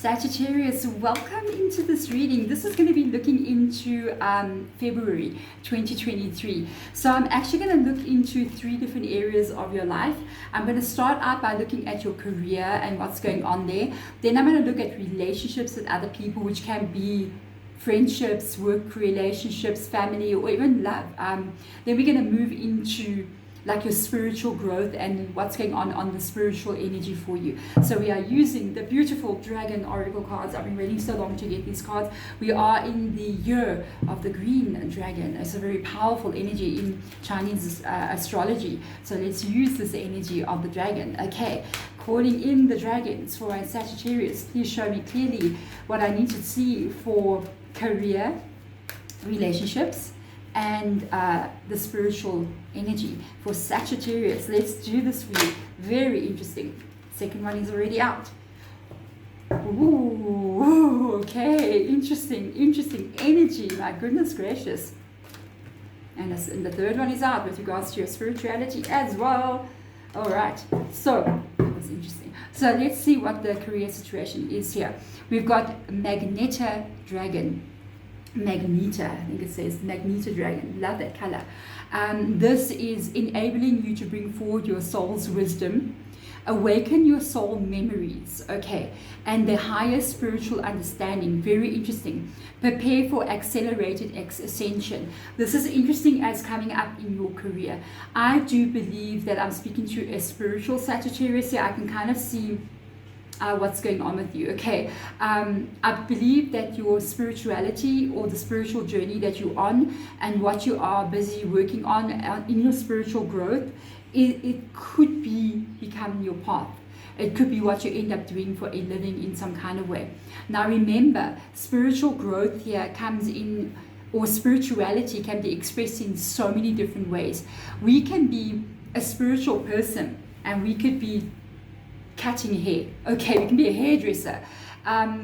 Sagittarius, welcome into this reading. This is going to be looking into February 2023. So I'm actually going to look into 3 different areas of your life. I'm going to start out by looking at your career and what's going on there. Then I'm going to look at relationships with other people, which can be friendships, work relationships, family, or even love. Then we're going to move into like your spiritual growth and what's going on the spiritual energy for you. So we are using the beautiful dragon oracle cards. I've been waiting so long to get these cards. We are in the year of the green dragon. It's a very powerful energy in Chinese astrology. So let's use this energy of the dragon. Okay, calling in the dragons for my Sagittarius. Please show me clearly what I need to see for career, relationships, and the spiritual energy for Sagittarius. Let's do this for you. Very interesting. Second one is already out. Ooh, okay, interesting energy. My goodness gracious. And the third one is out with regards to your spirituality as well. All right, so that was interesting. So let's see what the career situation is here. We've got Magneta Dragon. Magneta, I think it says Magneta Dragon. Love that color. This is enabling you to bring forward your soul's wisdom, awaken your soul memories, okay, and the higher spiritual understanding. Very interesting. Prepare for accelerated ascension. This is interesting as coming up in your career. I do believe that I'm speaking to a spiritual Sagittarius here. I can kind of see what's going on with you. Okay, I believe that your spirituality or the spiritual journey that you're on and what you are busy working on in your spiritual growth, it could be becoming your path. It could be what you end up doing for a living in some kind of way. Now remember, spiritual growth here comes in, or spirituality can be expressed in so many different ways. We can be a spiritual person and we could be cutting hair. Okay, we can be a hairdresser.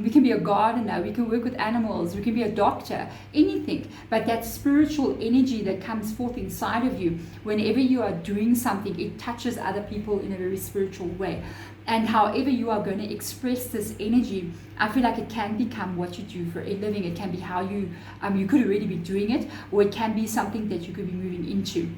We can be a gardener. We can work with animals. We can be a doctor. Anything. But that spiritual energy that comes forth inside of you, whenever you are doing something, it touches other people in a very spiritual way. And however you are going to express this energy, I feel like it can become what you do for a living. It can be how you could already be doing it, or it can be something that you could be moving into.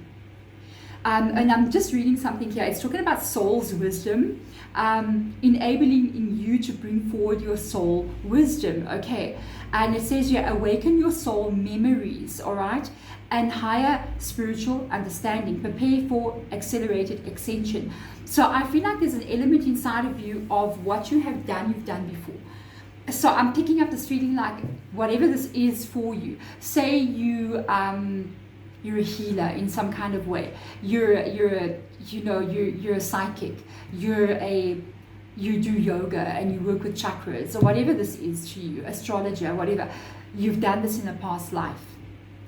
And I'm just reading something here. It's talking about soul's wisdom, enabling in you to bring forward your soul wisdom. Okay, and it says here, awaken your soul memories, all right, and higher spiritual understanding. Prepare for accelerated ascension. So I feel like there's an element inside of you of what you have done, you've done before. So I'm picking up this feeling like whatever this is for you. Say you're a healer in some kind of way. You're a psychic. You do yoga and you work with chakras, or whatever this is to you, astrologer, whatever. You've done this in a past life.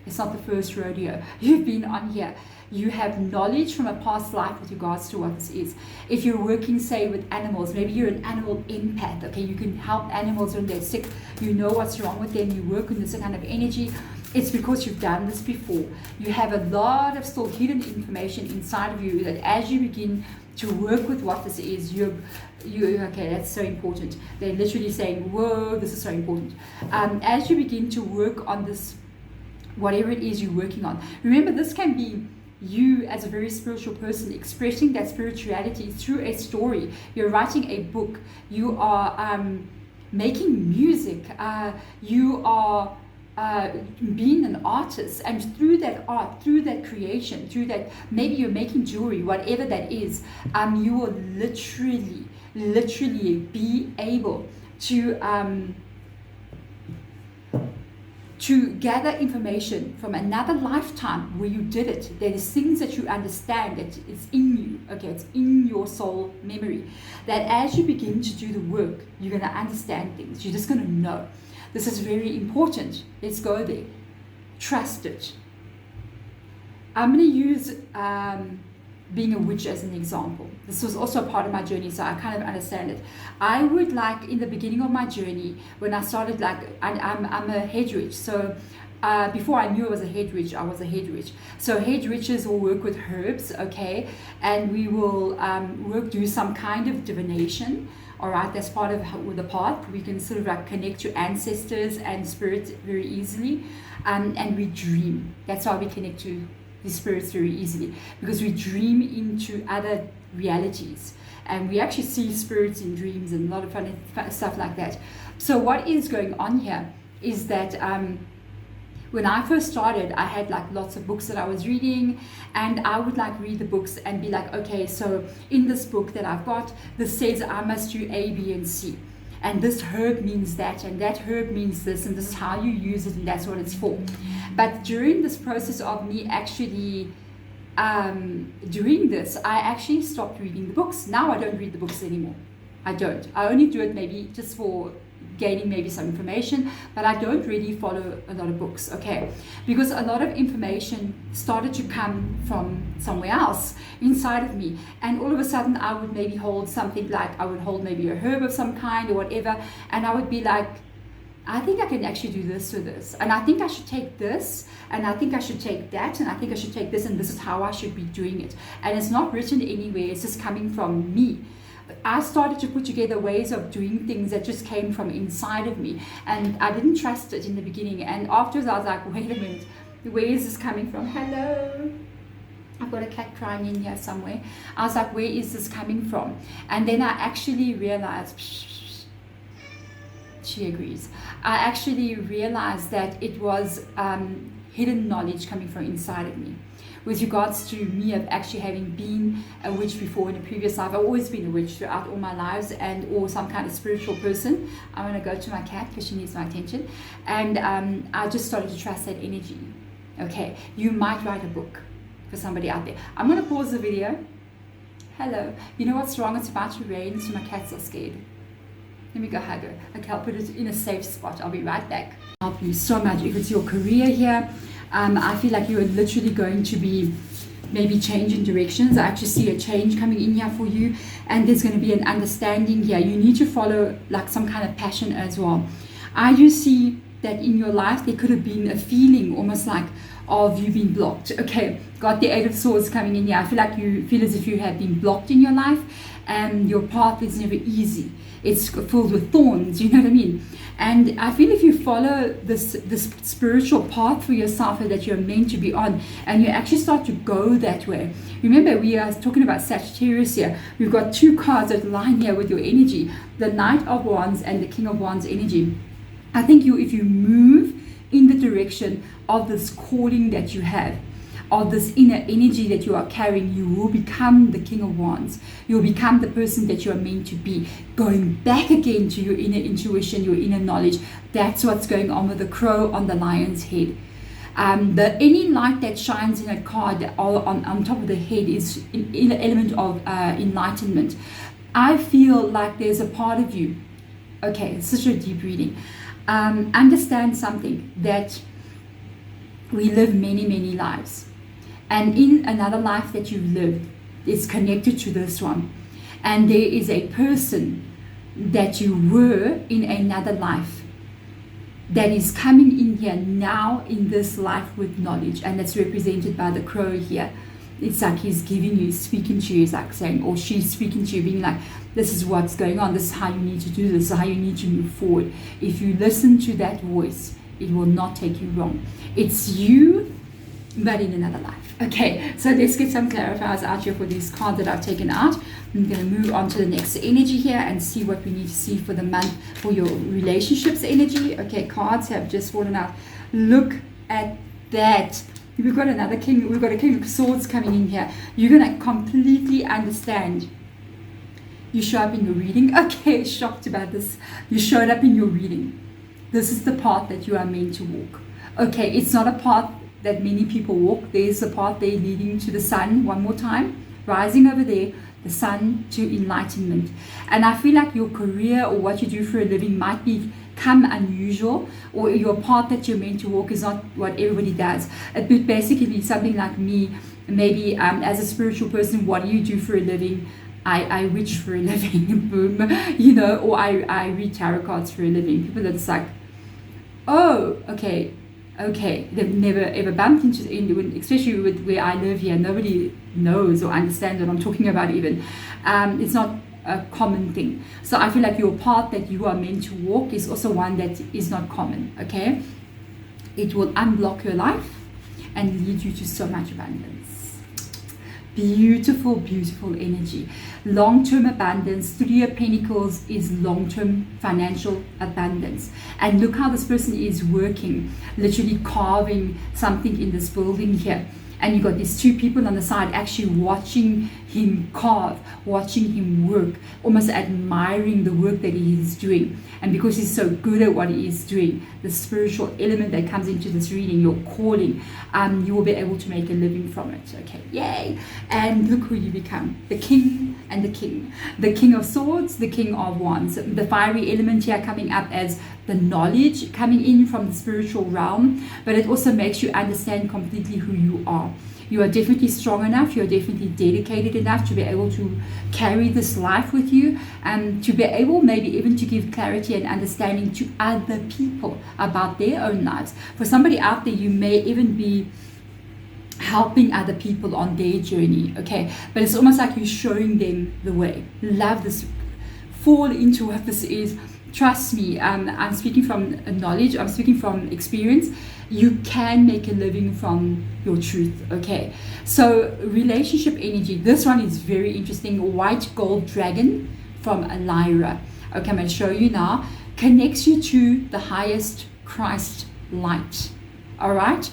It's not the first rodeo. You've been on here. You have knowledge from a past life with regards to what this is. If you're working, say, with animals, maybe you're an animal empath. Okay, you can help animals when they're sick. You know what's wrong with them. You work with this kind of energy. It's because you've done this before. You have a lot of still hidden information inside of you that as you begin to work with what this is, okay, that's so important. They're literally saying, whoa, this is so important. As you begin to work on this, whatever it is you're working on, remember this can be you as a very spiritual person expressing that spirituality through a story. You're writing a book. You are making music. You are being an artist, and through that art, through that creation, through that, maybe you're making jewelry, whatever that is, you will literally be able to gather information from another lifetime where you did it. There is things that you understand that it's in you, okay, it's in your soul memory, that as you begin to do the work, you're going to understand things. You're just going to know. This is very important. Let's go there. Trust it. I'm going to use being a witch as an example. This was also part of my journey, so I kind of understand it. I would like, in the beginning of my journey, when I started, like, I'm a head witch. So before I knew I was a head witch, I was a head witch. So head witches will work with herbs, okay? And we will do some kind of divination All right, that's part of the path. We can sort of like connect to ancestors and spirits very easily, and we dream. That's how we connect to the spirits very easily, because we dream into other realities, and we actually see spirits in dreams and a lot of funny stuff like that. So what is going on here is that when I first started, I had like lots of books that I was reading, and I would like read the books and be like, okay, so in this book that I've got, this says I must do A, B, and C. And this herb means that, and that herb means this, and this is how you use it, and that's what it's for. But during this process of me actually doing this, I actually stopped reading the books. Now I don't read the books anymore. I don't. I only do it maybe just for gaining maybe some information, but I don't really follow a lot of books, okay? Because a lot of information started to come from somewhere else inside of me, and all of a sudden I would maybe hold something like, I would hold maybe a herb of some kind or whatever, and I would be like, I think I can actually do this or this, and I think I should take this, and I think I should take that, and I think I should take this, and this is how I should be doing it. And it's not written anywhere, it's just coming from me. I started to put together ways of doing things that just came from inside of me, and I didn't trust it in the beginning, and afterwards I was like, wait a minute, where is this coming from? Hello, I've got a cat crying in here somewhere. I was like, where is this coming from? And then I actually realized, she agrees, I actually realized that it was hidden knowledge coming from inside of me. With regards to me of actually having been a witch before in a previous life. I've always been a witch throughout all my lives, and or some kind of spiritual person. I'm going to go to my cat because she needs my attention. And I just started to trust that energy. Okay, you might write a book for somebody out there. I'm going to pause the video. Hello. You know what's wrong? It's about to rain, so my cats are scared. Let me go hug her. Okay, I'll put it in a safe spot. I'll be right back. Help you so much. If it's your career here, I feel like you're literally going to be maybe changing directions. I actually see a change coming in here for you, and there's going to be an understanding here. You need to follow like some kind of passion as well. I do see that in your life there could have been a feeling almost like of you being blocked. Okay, got the Eight of Swords coming in here. I feel like you feel as if you have been blocked in your life, and your path is never easy. It's filled with thorns, you know what I mean? And I feel if you follow this spiritual path for yourself that you're meant to be on, and you actually start to go that way. Remember, we are talking about Sagittarius here. We've got two cards that line here with your energy, the Knight of Wands and the King of Wands energy. I think if you move in the direction of this calling that you have, of this inner energy that you are carrying, you will become the King of Wands. You'll become the person that you are meant to be. Going back again to your inner intuition, your inner knowledge. That's what's going on with the crow on the lion's head. Any light that shines in a card on top of the head is an element of enlightenment. I feel like there's a part of you. Okay, it's such a deep reading. Understand something, that we live many, many lives. And in another life that you've lived is connected to this one. And there is a person that you were in another life that is coming in here now in this life with knowledge. And that's represented by the crow here. It's like he's giving you, speaking to you, is like saying, or she's speaking to you, being like, this is what's going on. This is how you need to do this. This is how you need to move forward. If you listen to that voice, it will not take you wrong. It's you, but in another life. Okay, so let's get some clarifiers out here for these cards that I've taken out. I'm going to move on to the next energy here and see what we need to see for the month for your relationships energy. Okay, cards have just fallen out. Look at that. We've got another king. We've got a King of Swords coming in here. You're going to completely understand. You show up in your reading. Okay, shocked about this. You showed up in your reading. This is the path that you are meant to walk. Okay, it's not a path that many people walk. There's a path there leading to the sun. One more time, rising over there, the sun to enlightenment. And I feel like your career or what you do for a living might become unusual, or your path that you're meant to walk is not what everybody does. It would basically be something like me, maybe as a spiritual person. What do you do for a living? I witch for a living, boom, you know, or I read tarot cards for a living. People are just like, oh, okay, they've never ever bumped into, especially with where I live here, nobody knows or understands what I'm talking about even. It's not a common thing. So I feel like your path that you are meant to walk is also one that is not common, okay? It will unblock your life and lead you to so much abundance. Beautiful, beautiful energy. Long-term abundance. Three of Pentacles is long-term financial abundance. And look how this person is working, literally carving something in this building here. And you got these two people on the side actually watching him carve, watching him work, almost admiring the work that he is doing. And because he's so good at what he is doing, the spiritual element that comes into this reading, your calling, you will be able to make a living from it. Okay, yay. And look who you become, the king and the king. The king of swords, the king of wands. The fiery element here coming up as the knowledge coming in from the spiritual realm, but it also makes you understand completely who you are. You are definitely strong enough, you are definitely dedicated enough to be able to carry this life with you, and to be able maybe even to give clarity and understanding to other people about their own lives. For somebody out there, you may even be helping other people on their journey, okay? But it's almost like you're showing them the way. Love this. Fall into what this is. Trust me, I'm speaking from knowledge, I'm speaking from experience. You can make a living from your truth, okay? So relationship energy, this one is very interesting. White gold dragon from Lyra. Okay, I'm going to show you now. Connects you to the highest Christ light, all right?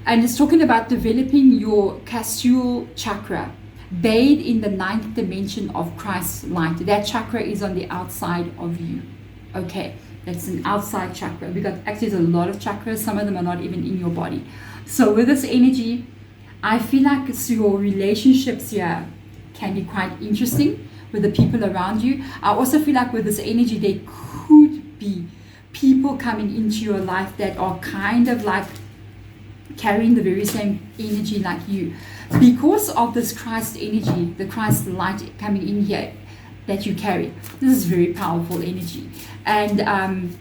And it's talking about developing your castual chakra, bathed in the 9th dimension of Christ's light. That chakra is on the outside of you, okay? That's an outside chakra. We got actually a lot of chakras. Some of them are not even in your body. So with this energy, I feel like your relationships here can be quite interesting with the people around you. I also feel like with this energy, there could be people coming into your life that are kind of like carrying the very same energy like you. Because of this Christ energy, the Christ light coming in here that you carry, this is very powerful energy. And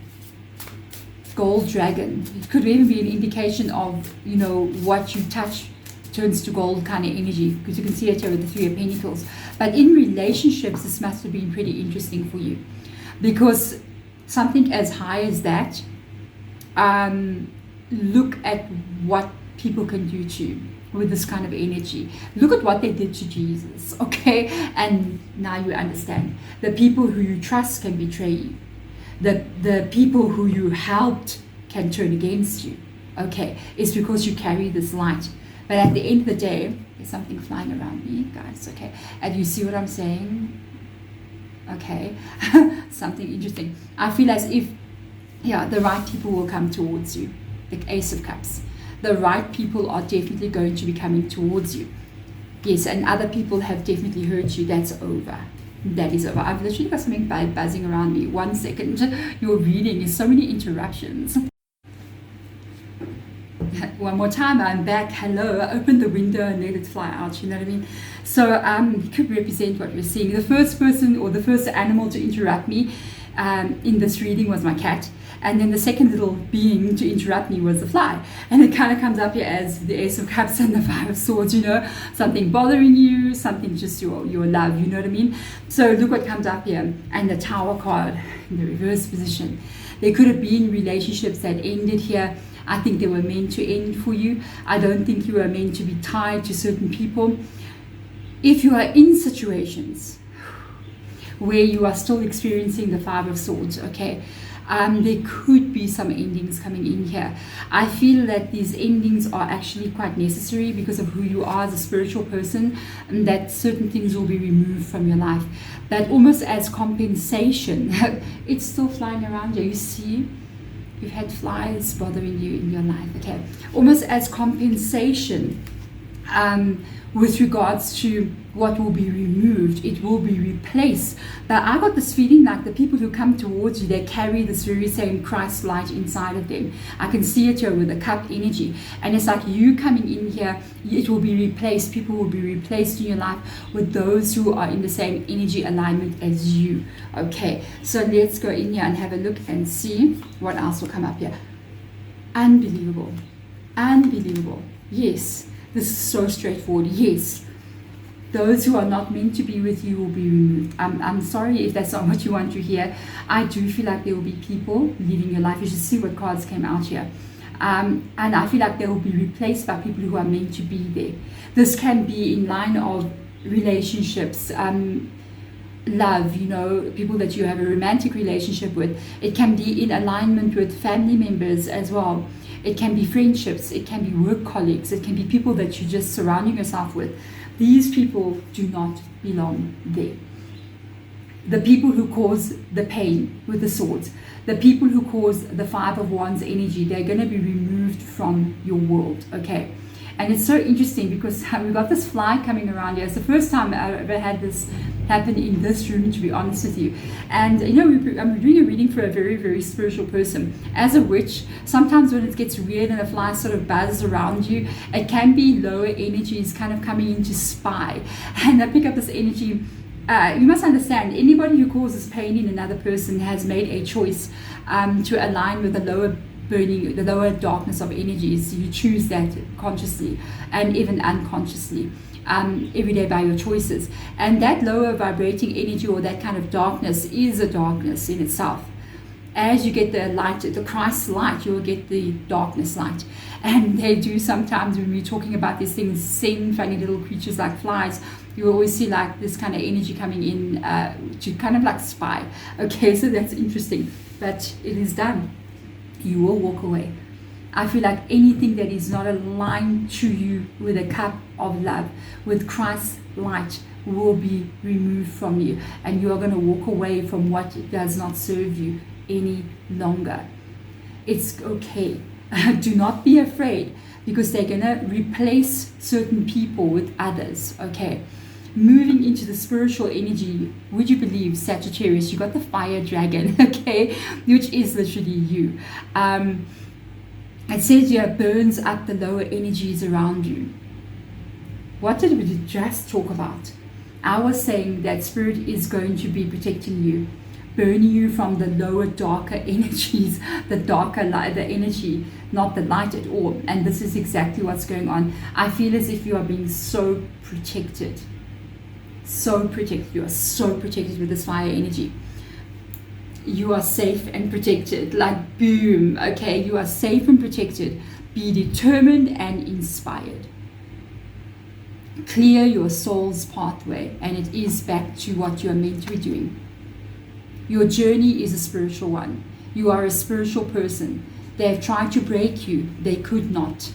gold dragon, it could even be an indication of, you know, what you touch turns to gold kind of energy, because you can see it here with the Three of Pentacles. But in relationships, this must have been pretty interesting for you, because something as high as that, look at what people can do to you with this kind of energy. Look at what they did to Jesus, okay? And now you understand. The people who you trust can betray you. The people who you helped can turn against you, okay? It's because you carry this light. But at the end of the day, there's something flying around me, guys, okay? And you see what I'm saying? Okay, something interesting. I feel as if, yeah, the right people will come towards you. The Ace of Cups. The right people are definitely going to be coming towards you. Yes, and other people have definitely hurt you. That's over. That is over. I've literally got something buzzing around me. 1 second. Your reading is so many interruptions. One more time, I'm back. Hello. I opened the window and let it fly out. You know what I mean? So it could represent what we're seeing. The first person or the first animal to interrupt me in this reading was my cat. And then the second little being to interrupt me was the fly. And it kind of comes up here as the Ace of Cups and the Five of Swords, you know, something bothering you, something just your love, you know what I mean? So look what comes up here. And the Tower card in the reverse position. There could have been relationships that ended here. I think they were meant to end for you. I don't think you are meant to be tied to certain people. If you are in situations where you are still experiencing the Five of Swords, okay, there could be some endings coming in here. I feel that these endings are actually quite necessary because of who you are as a spiritual person, and that certain things will be removed from your life. But almost as compensation, it's still flying around you. You see, you've had flies bothering you in your life, okay? Almost as compensation, with regards to what will be removed, it will be replaced. But I got this feeling like the people who come towards you, they carry this very same Christ light inside of them. I can see it here with the cup energy, and it's like you coming in here, it will be replaced. People will be replaced in your life with those who are in the same energy alignment as you. Okay, so let's go in here and have a look and see what else will come up here. Unbelievable, unbelievable. Yes, this is so straightforward. Yes, Those who are not meant to be with you will be removed. I'm sorry if that's not what you want to hear. I do feel like there will be people leaving your life. You should see what cards came out here. And I feel like they will be replaced by people who are meant to be there. This can be in line of relationships, love, you know, people that you have a romantic relationship with. It can be in alignment with family members as well. It can be friendships. It can be work colleagues. It can be people that you're just surrounding yourself with. These people do not belong there. The people who cause the pain with the swords, the people who cause the Five of Wands energy, they're going to be removed from your world, okay? And it's so interesting because we've got this fly coming around here. It's the first time I've ever had this happen in this room, to be honest with you. And, you know, I'm doing a reading for a very, very spiritual person. As a witch, sometimes when it gets weird and a fly sort of buzzes around you, it can be lower energies kind of coming in to spy. And I pick up this energy. You must understand, anybody who causes pain in another person has made a choice to align with the lower burning, the lower darkness of energies. You choose that consciously and even unconsciously every day by your choices. And that lower vibrating energy or that kind of darkness is a darkness in itself. As you get the light, the Christ light, you will get the darkness light. And they do sometimes, when we're talking about these things, send funny little creatures like flies, you always see like this kind of energy coming in to kind of like spy. Okay, so that's interesting. But it is done. You will walk away. I feel like anything that is not aligned to you with a cup of love, with Christ's light, will be removed from you. And you are going to walk away from what does not serve you any longer. It's okay. Do not be afraid, because they're going to replace certain people with others, okay? Moving into the spiritual energy, would you believe, Sagittarius, you got the fire dragon, okay, which is literally you. It says here, burns up the lower energies around you. What did we just talk about? I was saying that spirit is going to be protecting you, burning you from the lower, darker energies, the darker light, the energy, not the light at all. And this is exactly what's going on. I feel as if you are being so protected. So protected. You are so protected with this fire energy. You are safe and protected. Like boom. Okay, you are safe and protected. Be determined and inspired. Clear your soul's pathway, and it is back to what you are meant to be doing. Your journey is a spiritual one. You are a spiritual person. They have tried to break you. They could not.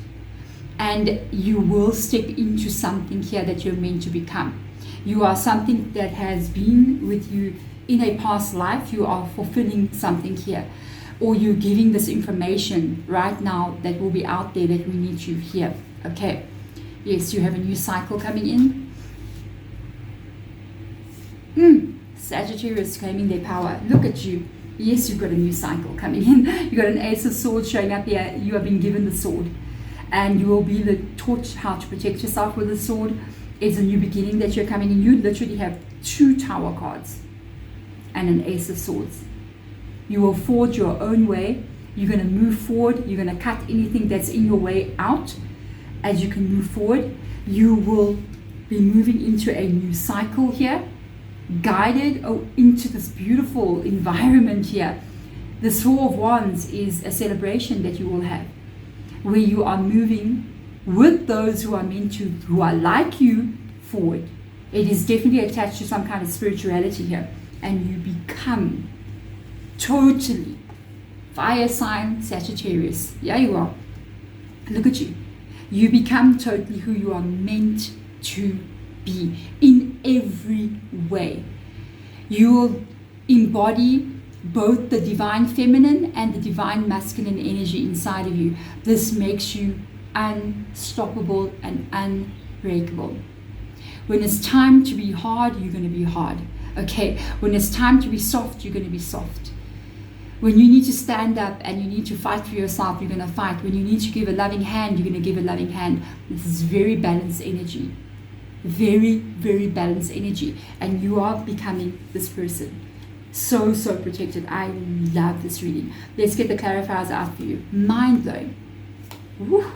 And you will step into something here that you're meant to become. You are something that has been with you in a past life. You are fulfilling something here. Or you're giving this information right now that will be out there that we need you here. Okay. Yes, you have a new cycle coming in. Sagittarius claiming their power. Look at you. Yes, you've got a new cycle coming in. You've got an Ace of Swords showing up here. You have been given the sword. And you will be taught how to protect yourself with the sword. It's a new beginning that you're coming in. You literally have 2 Tower cards and an Ace of Swords. You will forge your own way. You're going to move forward. You're going to cut anything that's in your way out. As you can move forward, you will be moving into a new cycle here, guided into this beautiful environment here. The Four of Wands is a celebration that you will have, where you are moving with those who are meant to, who are like you, forward. It is definitely attached to some kind of spirituality here, and you become totally fire sign Sagittarius. Yeah, you are. Look at you. You become totally who you are meant to be in every way. You will embody both the divine feminine and the divine masculine energy inside of you. This makes you unstoppable and unbreakable. When it's time to be hard, you're going to be hard. Okay? When it's time to be soft, you're going to be soft. When you need to stand up and you need to fight for yourself, you're going to fight. When you need to give a loving hand, you're going to give a loving hand. This is very balanced energy. Very, very balanced energy. And you are becoming this person. So, so protected. I love this reading. Let's get the clarifiers out for you. Mind blowing. Woo.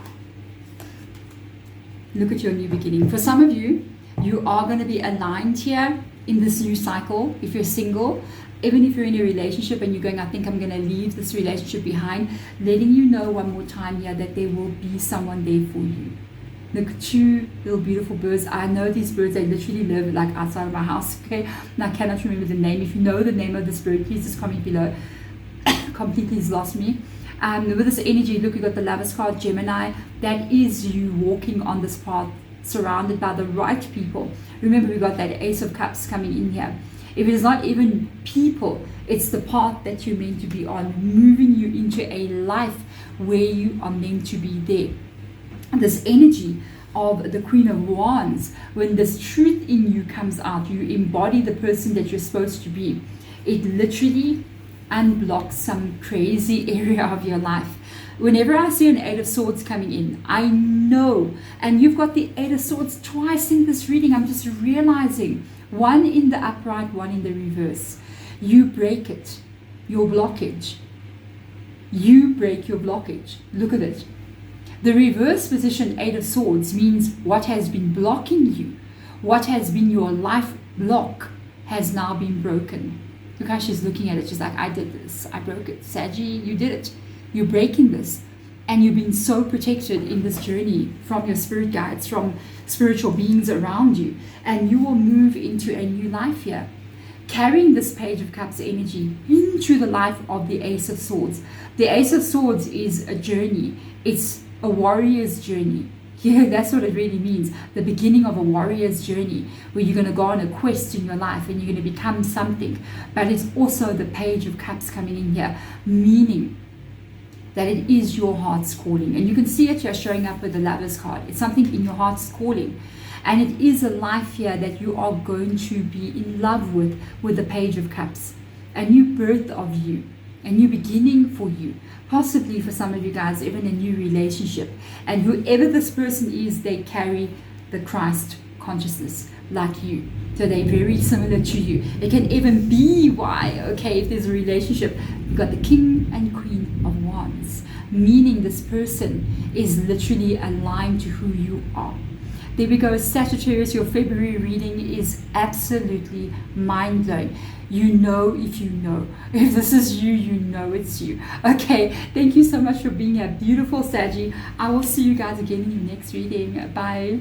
Look at your new beginning. For some of you, You are going to be aligned here in this new cycle. If you're single, even if you're in a relationship and you're going, I think I'm going to leave this relationship behind, letting you know one more time here that there will be someone there for you. Look, two little beautiful birds. I know these birds, they literally live like outside of my house, okay? And I cannot remember the name. If you know the name of this bird, please just comment below. Completely has lost me. With this energy, look, we got the Lovers card, Gemini. That is you walking on this path, surrounded by the right people. Remember, we got that Ace of Cups coming in here. If it is not even people, it's the path that you're meant to be on, moving you into a life where you are meant to be there. And this energy of the Queen of Wands, when this truth in you comes out, you embody the person that you're supposed to be. It literally unblocks some crazy area of your life. Whenever I see an Eight of Swords coming in, I know, and you've got the Eight of Swords twice in this reading, I'm just realizing, one in the upright, one in the reverse. You break it, your blockage. You break your blockage. Look at it. The reverse position, Eight of Swords, means what has been blocking you, what has been your life block, has now been broken. Look how she's looking at it. She's like, I did this. I broke it. Saggy, you did it. You're breaking this. And you've been so protected in this journey from your spirit guides, from spiritual beings around you. And you will move into a new life here, carrying this Page of Cups energy into the life of the Ace of Swords. The Ace of Swords is a journey. It's a warrior's journey. Yeah, that's what it really means. The beginning of a warrior's journey, where you're going to go on a quest in your life and you're going to become something. But it's also the Page of Cups coming in here, meaning that it is your heart's calling. And you can see it here showing up with the Lovers card. It's something in your heart's calling. And it is a life here that you are going to be in love with the Page of Cups. A new birth of you, a new beginning for you. Possibly for some of you guys, even a new relationship. And whoever this person is, they carry the Christ consciousness like you. So they're very similar to you. It can even be why, okay, if there's a relationship, you've got the King and Queen of Wands, meaning this person is literally aligned to who you are. There we go, Sagittarius, your February reading is absolutely mind-blowing. You know if you know. If this is you, you know it's you. Okay, thank you so much for being here. Beautiful Saggy. I will see you guys again in your next reading. Bye.